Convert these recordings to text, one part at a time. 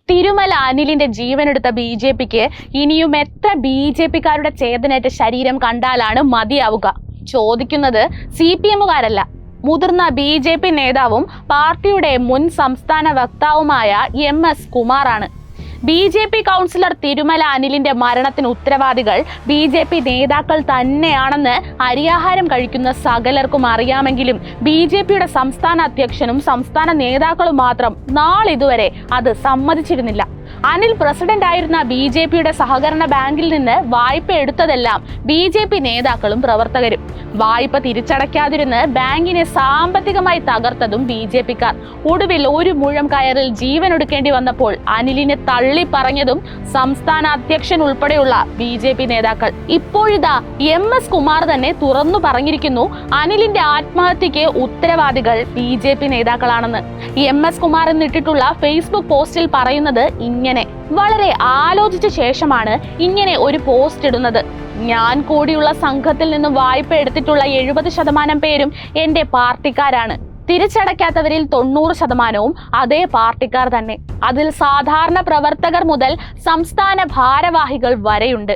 തിരുമല അനിലിന്റെ ജീവനെടുത്ത ബി.ജെ.പിക്ക് ഇനിയും എത്ര ബി.ജെ.പിക്കാരുടെ ചേതനേറ്റ ശരീരം കണ്ടാലാണ് മതിയാവുക? ചോദിക്കുന്നത് CPM-കാരല്ല, മുതിർന്ന ബി.ജെ.പി നേതാവും പാർട്ടിയുടെ മുൻ സംസ്ഥാന വക്താവുമായ MS കുമാറാണ്. ബി.ജെ.പി കൗൺസിലർ തിരുമല അനിലിന്റെ മരണത്തിന് ഉത്തരവാദികൾ ബി.ജെ.പി നേതാക്കൾ തന്നെയാണെന്ന് അരിയാഹാരം കഴിക്കുന്ന സകലർക്കും അറിയാമെങ്കിലും ബി.ജെ.പിയുടെ സംസ്ഥാന അധ്യക്ഷനും സംസ്ഥാന നേതാക്കളും മാത്രം നാളിതുവരെ അത് സമ്മതിച്ചിരുന്നില്ല. അനിൽ പ്രസിഡന്റ് ആയിരുന്ന ബി.ജെ.പിയുടെ സഹകരണ ബാങ്കിൽ നിന്ന് വായ്പ എടുത്തതെല്ലാം ബി.ജെ.പി നേതാക്കളും പ്രവർത്തകരും. വായ്പ തിരിച്ചടയ്ക്കാതിരുന്ന് ബാങ്കിനെ സാമ്പത്തികമായി തകർത്തതും ബി.ജെ.പിക്കാർ. ഒടുവിൽ ഒരു മുഴം കയറിൽ ജീവനൊടുക്കേണ്ടി വന്നപ്പോൾ അനിലിനെ തള്ളി പറഞ്ഞതും സംസ്ഥാന അധ്യക്ഷൻ ഉൾപ്പെടെയുള്ള ബി.ജെ.പി നേതാക്കൾ. ഇപ്പോഴിതാ MS കുമാർ തന്നെ തുറന്നു പറഞ്ഞിരിക്കുന്നു അനിലിന്റെ ആത്മഹത്യക്ക് ഉത്തരവാദികൾ ബി.ജെ.പി നേതാക്കളാണെന്ന്. MS കുമാർ എന്നിട്ടിട്ടുള്ള ഫേസ്ബുക്ക് പോസ്റ്റിൽ പറയുന്നത് ഇങ്ങനെ: വളരെ ആലോചിച്ച ശേഷമാണ് ഇങ്ങനെ ഒരു പോസ്റ്റ് ഇടുന്നത്. ഞാൻ കൂടിയുള്ള സംഘത്തിൽ നിന്ന് വായ്പ എടുത്തിട്ടുള്ള 70% പേരും എന്റെ പാർട്ടിക്കാരാണ്. തിരിച്ചടയ്ക്കാത്തവരിൽ 90%വും അതേ പാർട്ടിക്കാർ തന്നെ. അതിൽ സാധാരണ പ്രവർത്തകർ മുതൽ സംസ്ഥാന ഭാരവാഹികൾ വരെയുണ്ട്.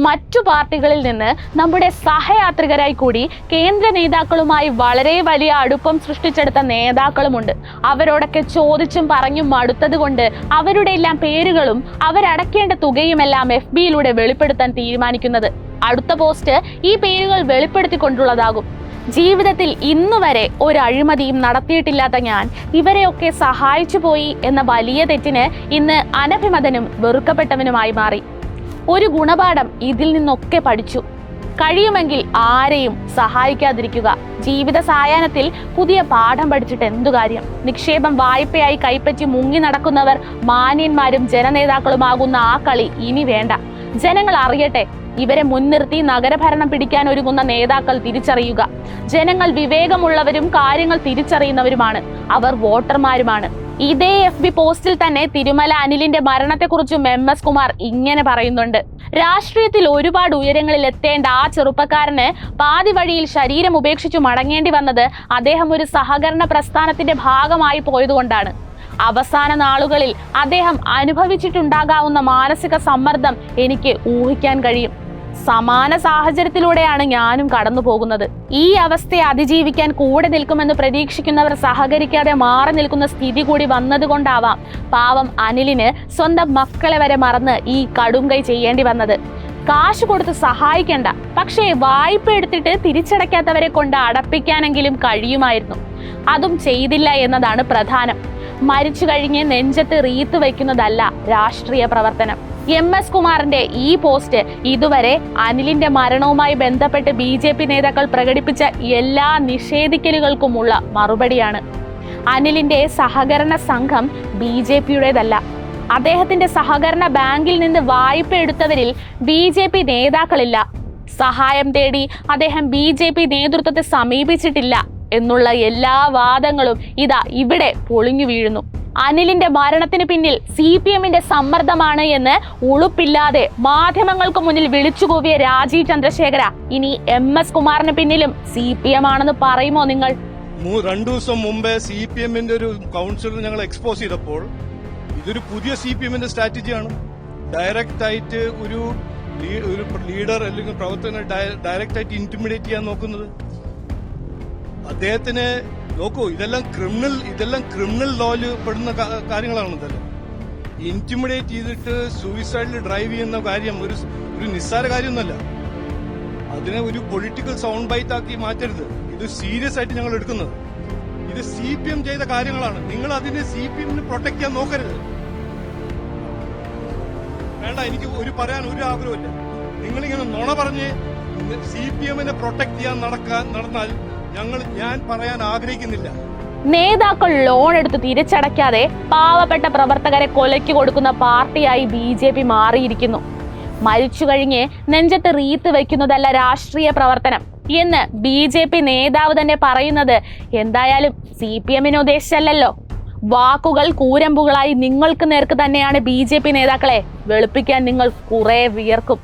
മറ്റു പാർട്ടികളിൽ നിന്ന് നമ്മുടെ സഹയാത്രികരായി കൂടി കേന്ദ്ര നേതാക്കളുമായി വളരെ വലിയ അടുപ്പം സൃഷ്ടിച്ചെടുത്ത നേതാക്കളുമുണ്ട്. അവരോടൊക്കെ ചോദിച്ചും പറഞ്ഞും മടുത്തത് കൊണ്ട് അവരുടെ എല്ലാം പേരുകളും അവരടക്കേണ്ട തുകയുമെല്ലാം FB-യിലൂടെ വെളിപ്പെടുത്താൻ തീരുമാനിക്കുന്നത്. അടുത്ത പോസ്റ്റ് ഈ പേരുകൾ വെളിപ്പെടുത്തിക്കൊണ്ടുള്ളതാകും. ജീവിതത്തിൽ ഇന്നുവരെ ഒരു അഴിമതിയും നടത്തിയിട്ടില്ലാത്ത ഞാൻ ഇവരെയൊക്കെ സഹായിച്ചു പോയി എന്ന വലിയ തെറ്റിന് ഇന്ന് അനഭിമതനും വെറുക്കപ്പെട്ടവനുമായി മാറി. ഒരു ഗുണപാഠം ഇതിൽ നിന്നൊക്കെ പഠിച്ചു. കഴിയുമെങ്കിൽ ആരെയും സഹായിക്കാതിരിക്കുക. ജീവിത സായാഹ്നത്തിൽ പുതിയ പാഠം പഠിച്ചിട്ട് എന്തു കാര്യം? നിക്ഷേപം വായ്പയായി കൈപ്പറ്റി മുങ്ങി നടക്കുന്നവർ മാന്യന്മാരും ജനനേതാക്കളുമാകുന്ന ആ കളി ഇനി വേണ്ട. ജനങ്ങൾ അറിയട്ടെ, ഇവരെ മുൻനിർത്തി നഗരഭരണം പിടിക്കാൻ ഒരുങ്ങുന്ന നേതാക്കൾ തിരിച്ചറിയുക. ജനങ്ങൾ വിവേകമുള്ളവരും കാര്യങ്ങൾ തിരിച്ചറിയുന്നവരുമാണ്. അവർ വോട്ടർമാരുമാണ്. ഇതേ FB പോസ്റ്റിൽ തന്നെ തിരുമല അനിലിന്റെ മരണത്തെക്കുറിച്ചും MS കുമാർ ഇങ്ങനെ പറയുന്നുണ്ട്: രാഷ്ട്രീയത്തിൽ ഒരുപാട് ഉയരങ്ങളിൽ എത്തേണ്ട ആ ചെറുപ്പക്കാരന് പാതി വഴിയിൽ ശരീരം ഉപേക്ഷിച്ചു മടങ്ങേണ്ടി വന്നത് അദ്ദേഹം ഒരു സഹകരണ പ്രസ്ഥാനത്തിന്റെ ഭാഗമായി പോയതുകൊണ്ടാണ്. അവസാന നാളുകളിൽ അദ്ദേഹം അനുഭവിച്ചിട്ടുണ്ടാകാവുന്ന മാനസിക സമ്മർദ്ദം എനിക്ക് ഊഹിക്കാൻ കഴിയും. സമാന സാഹചര്യത്തിലൂടെയാണ് ഞാനും കടന്നു പോകുന്നത്. ഈ അവസ്ഥയെ അതിജീവിക്കാൻ കൂടെ നിൽക്കുമെന്ന് പ്രതീക്ഷിക്കുന്നവർ സഹകരിക്കാതെ മാറി നിൽക്കുന്ന സ്ഥിതി കൂടി വന്നതുകൊണ്ടാവാം പാവം അനിലിന് സ്വന്തം മക്കളെ വരെ മറന്ന് ഈ കടുംകൈ ചെയ്യേണ്ടി വന്നത്. കാശ് കൊടുത്ത് സഹായിക്കണ്ട, പക്ഷേ വായ്പ എടുത്തിട്ട് തിരിച്ചടയ്ക്കാത്തവരെ കൊണ്ട് അടപ്പിക്കാനെങ്കിലും കഴിയുമായിരുന്നു. അതും ചെയ്തില്ല എന്നതാണ് പ്രധാനം. മരിച്ചു കഴിഞ്ഞ് നെഞ്ചത്ത് റീത്ത് വയ്ക്കുന്നതല്ല രാഷ്ട്രീയ പ്രവർത്തനം. MS കുമാറിന്റെ ഈ പോസ്റ്റ് ഇതുവരെ അനിലിന്റെ മരണവുമായി ബന്ധപ്പെട്ട് ബി.ജെ.പി നേതാക്കൾ പ്രകടിപ്പിച്ച എല്ലാ നിഷേധിക്കലുകൾക്കുമുള്ള മറുപടിയാണ്. അനിലിന്റെ സഹകരണ സംഘം ബി.ജെ.പിയുടേതല്ല. അദ്ദേഹത്തിന്റെ സഹകരണ ബാങ്കിൽ നിന്ന് വായ്പ എടുത്തവരിൽ ബി.ജെ.പി നേതാക്കളില്ല. സഹായം തേടി അദ്ദേഹം ബി.ജെ.പി നേതൃത്വത്തെ സമീപിച്ചിട്ടില്ല എന്നുള്ള എല്ലാ വാദങ്ങളും ഇതാ ഇവിടെ പൊളിഞ്ഞു വീഴുന്നു. അനിലിന്റെ മരണത്തിന് പിന്നിൽ CPM-ന്റെ സമ്മർദ്ദമാണ് എന്ന് ഉളുപ്പില്ലാതെ മാധ്യമങ്ങൾക്ക് മുന്നിൽ വിളിച്ചുകൂവിയ രാജീവ് ചന്ദ്രശേഖര ഇനി MS കുമാറിന് പിന്നിലും CPM ആണെന്ന് പറയുമോ നിങ്ങൾ? 2 ദിവസം മുമ്പേ CPM-ന്റെ ഒരു കൗൺസിലർ ഞങ്ങൾ എക്സ്പോസ് ചെയ്തപ്പോൾ ഇതൊരു പുതിയ CPM-ന്റെ സ്ട്രാറ്റജിയാണ്. ഡയറക്റ്റ് ആയിട്ട് ഒരു ലീഡർ അല്ലെങ്കിൽ പ്രവർത്തകനെ ഡയറക്റ്റ് ആയിട്ട് ഇന്റിമിഡേറ്റ് ചെയ്യാൻ നോക്കുന്നത്. അദ്ദേഹത്തിന് നോക്കൂ, ഇതെല്ലാം ക്രിമിനൽ ലോയിൽ പെടുന്ന കാര്യങ്ങളാണ്. ഇതെല്ലാം ഇന്റിമിഡേറ്റ് ചെയ്തിട്ട് സൂയിസൈഡിൽ ഡ്രൈവ് ചെയ്യുന്ന കാര്യം ഒരു നിസ്സാര കാര്യമൊന്നുമല്ല. അതിനെ ഒരു പൊളിറ്റിക്കൽ സൗണ്ട് ബൈറ്റ് ആക്കി മാറ്റരുത്. ഇത് സീരിയസ് ആയിട്ട് ഞങ്ങൾ എടുക്കുന്നത്. ഇത് CPM ചെയ്ത കാര്യങ്ങളാണ്. നിങ്ങൾ അതിനെ CPM-നെ പ്രൊട്ടക്ട് ചെയ്യാൻ നോക്കരുത്. വേണ്ട, എനിക്ക് പറയാൻ ഒരു ആഗ്രഹമില്ല. നിങ്ങളിങ്ങനെ നുണ പറഞ്ഞ് CPM-നെ പ്രൊട്ടക്ട് ചെയ്യാൻ നടന്നാൽ ഞാൻ പറയാൻ ആഗ്രഹിക്കുന്നില്ല. നേതാക്കൾ ലോൺ എടുത്ത് തിരിച്ചടയ്ക്കാതെ പാവപ്പെട്ട പ്രവർത്തകരെ കൊലയ്ക്ക് കൊടുക്കുന്ന പാർട്ടിയായി ബി.ജെ.പി മാറിയിരിക്കുന്നു. മരിച്ചു കഴിഞ്ഞ് നെഞ്ചത്ത് റീത്ത് വയ്ക്കുന്നതല്ല രാഷ്ട്രീയ പ്രവർത്തനം എന്ന് ബി.ജെ.പി നേതാവ് തന്നെ പറയുന്നത് എന്തായാലും CPM-നെ ഉദ്ദേശിച്ചല്ലോ. വാക്കുകൾ കൂരമ്പുകളായി നിങ്ങൾക്ക് നേർക്ക് തന്നെയാണ് ബി.ജെ.പി നേതാക്കളെ വെളുപ്പിക്കാൻ നിങ്ങൾ കുറെ വിയർക്കും.